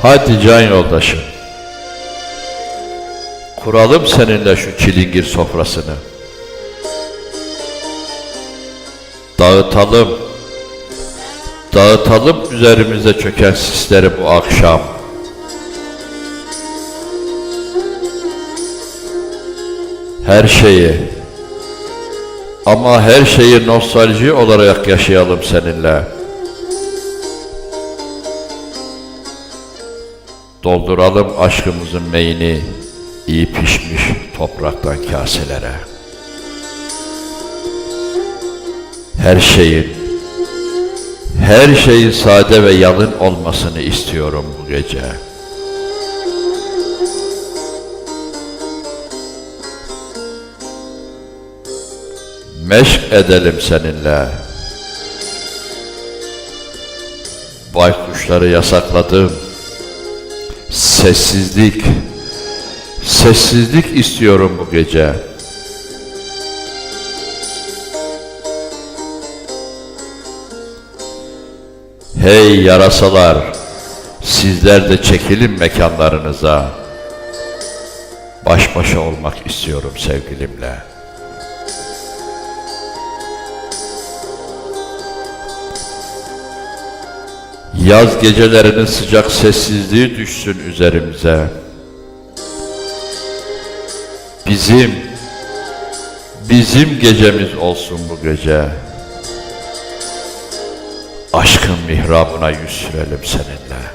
Hadi can yoldaşım, kuralım seninle şu çilingir sofrasını. Dağıtalım üzerimize çöken sisleri bu akşam. Her şeyi, ama her şeyi nostalji olarak yaşayalım seninle. Dolduralım aşkımızın meyini iyi pişmiş topraktan kaselere. Her şeyin sade ve yalın olmasını istiyorum bu gece. Meşk edelim seninle. Baykuşları yasakladım. Sessizlik istiyorum bu gece. Hey yarasalar, sizler de çekilin mekanlarınıza. Baş başa olmak istiyorum sevgilimle. Yaz gecelerinin sıcak sessizliği düşsün üzerimize. Bizim gecemiz olsun bu gece. Aşkın mihrabına yüz sürelim seninle.